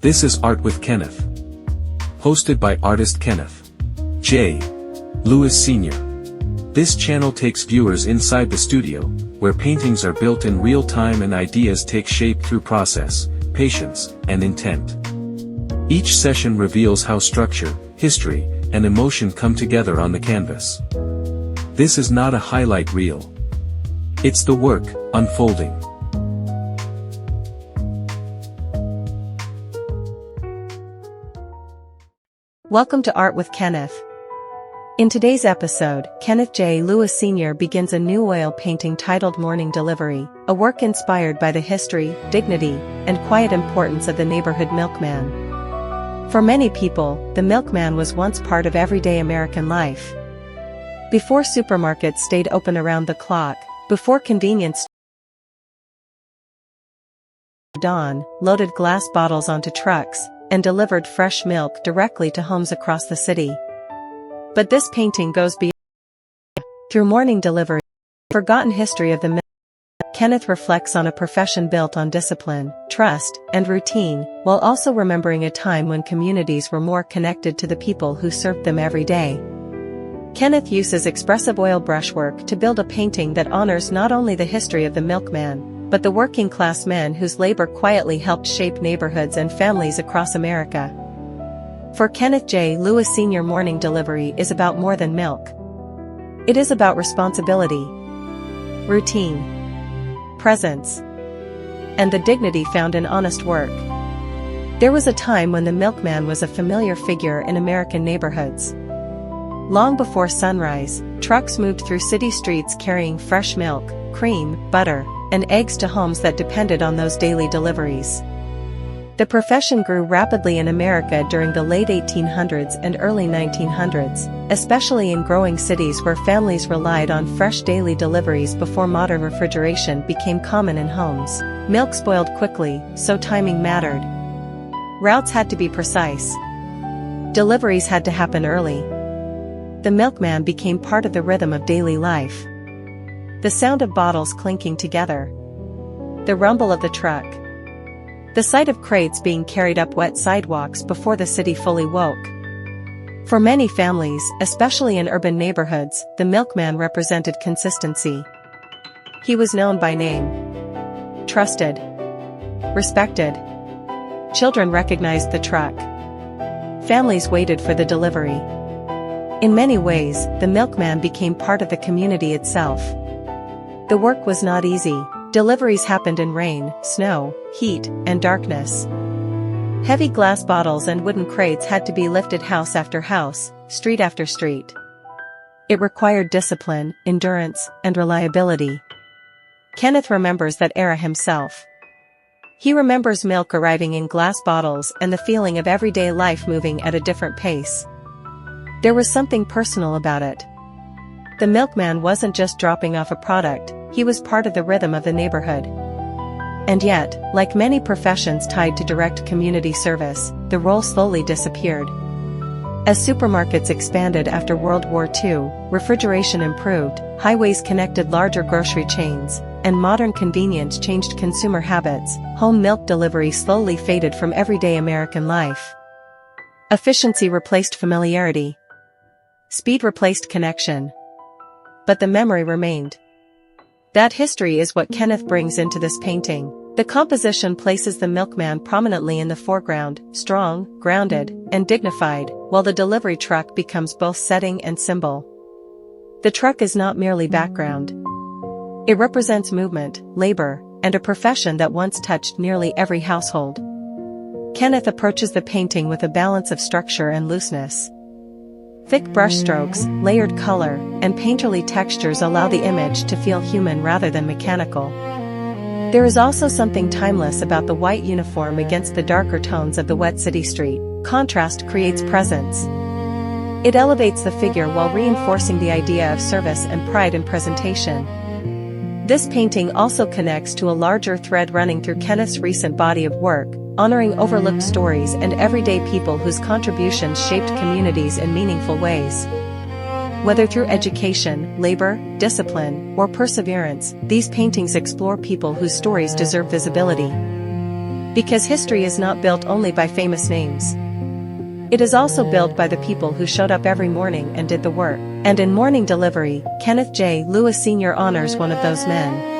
This is Art with Kenneth. Hosted by artist Kenneth J. Lewis Sr. This channel takes viewers inside the studio, where paintings are built in real time and ideas take shape through process, patience, and intent. Each session reveals how structure, history, and emotion come together on the canvas. This is not a highlight reel. It's the work, unfolding. Welcome to Art with Kenneth. In today's episode, Kenneth J. Lewis Sr. begins a new oil painting titled Morning Delivery, a work inspired by the history, dignity, and quiet importance of the neighborhood milkman. For many people, the milkman was once part of everyday American life. Before supermarkets stayed open around the clock, before convenience dawn, loaded glass bottles onto trucks, and delivered fresh milk directly to homes across the city. But this painting goes beyond. Through Morning Delivery, the forgotten history of the milkman, Kenneth reflects on a profession built on discipline, trust, and routine, while also remembering a time when communities were more connected to the people who served them every day. Kenneth uses expressive oil brushwork to build a painting that honors not only the history of the milkman, but the working-class men whose labor quietly helped shape neighborhoods and families across America. For Kenneth J. Lewis Sr., Morning Delivery is about more than milk. It is about responsibility, routine, presence, and the dignity found in honest work. There was a time when the milkman was a familiar figure in American neighborhoods. Long before sunrise, trucks moved through city streets carrying fresh milk, cream, butter, and eggs to homes that depended on those daily deliveries. The profession grew rapidly in America during the late 1800s and early 1900s, especially in growing cities where families relied on fresh daily deliveries before modern refrigeration became common in homes. Milk spoiled quickly, so timing mattered. Routes had to be precise. Deliveries had to happen early. The milkman became part of the rhythm of daily life. The sound of bottles clinking together. The rumble of the truck. The sight of crates being carried up wet sidewalks before the city fully woke. For many families, especially in urban neighborhoods, the milkman represented consistency. He was known by name. Trusted. Respected. Children recognized the truck. Families waited for the delivery. In many ways, the milkman became part of the community itself. The work was not easy. Deliveries happened in rain, snow, heat, and darkness. Heavy glass bottles and wooden crates had to be lifted house after house, street after street. It required discipline, endurance, and reliability. Kenneth remembers that era himself. He remembers milk arriving in glass bottles and the feeling of everyday life moving at a different pace. There was something personal about it. The milkman wasn't just dropping off a product, he was part of the rhythm of the neighborhood. And yet, like many professions tied to direct community service, the role slowly disappeared. As supermarkets expanded after World War II, refrigeration improved, highways connected larger grocery chains, and modern convenience changed consumer habits, home milk delivery slowly faded from everyday American life. Efficiency replaced familiarity. Speed replaced connection. But the memory remained. That history is what Kenneth brings into this painting. The composition places the milkman prominently in the foreground, strong, grounded, and dignified, while the delivery truck becomes both setting and symbol. The truck is not merely background. It represents movement, labor, and a profession that once touched nearly every household. Kenneth approaches the painting with a balance of structure and looseness. Thick brushstrokes, layered color, and painterly textures allow the image to feel human rather than mechanical. There is also something timeless about the white uniform against the darker tones of the wet city street. Contrast creates presence. It elevates the figure while reinforcing the idea of service and pride in presentation. This painting also connects to a larger thread running through Kenneth's recent body of work, honoring overlooked stories and everyday people whose contributions shaped communities in meaningful ways. Whether through education, labor, discipline, or perseverance, these paintings explore people whose stories deserve visibility. Because history is not built only by famous names. It is also built by the people who showed up every morning and did the work. And in Morning Delivery, Kenneth J. Lewis Sr. honors one of those men.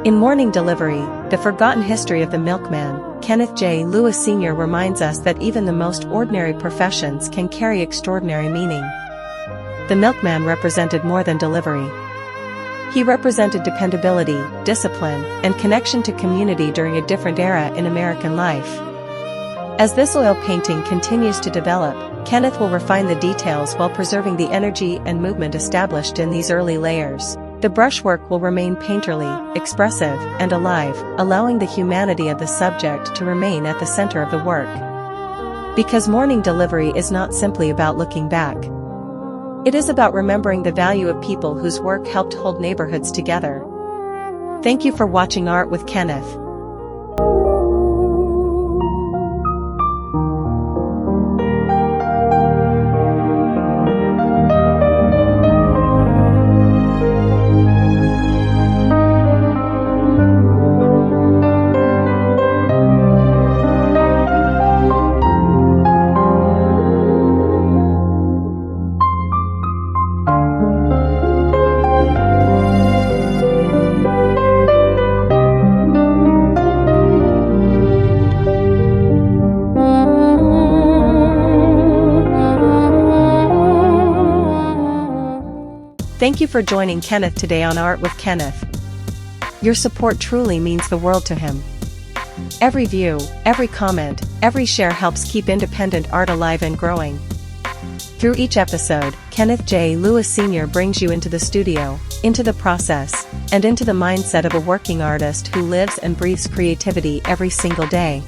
In Morning Delivery, The Forgotten History of the Milkman, Kenneth J. Lewis Sr. reminds us that even the most ordinary professions can carry extraordinary meaning. The milkman represented more than delivery. He represented dependability, discipline, and connection to community during a different era in American life. As this oil painting continues to develop, Kenneth will refine the details while preserving the energy and movement established in these early layers. The brushwork will remain painterly, expressive, and alive, allowing the humanity of the subject to remain at the center of the work. Because Morning Delivery is not simply about looking back. It is about remembering the value of people whose work helped hold neighborhoods together. Thank you for watching Art with Kenneth. Thank you for joining Kenneth today on Art with Kenneth. Your support truly means the world to him. Every view, every comment, every share helps keep independent art alive and growing. Through each episode, Kenneth J. Lewis Sr. brings you into the studio, into the process, and into the mindset of a working artist who lives and breathes creativity every single day.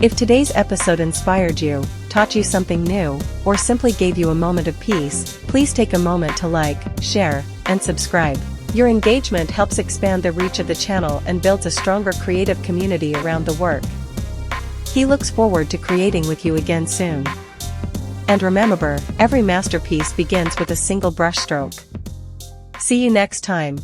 If today's episode inspired you, taught you something new, or simply gave you a moment of peace, please take a moment to like, share, and subscribe. Your engagement helps expand the reach of the channel and builds a stronger creative community around the work. He looks forward to creating with you again soon. And remember, every masterpiece begins with a single brushstroke. See you next time.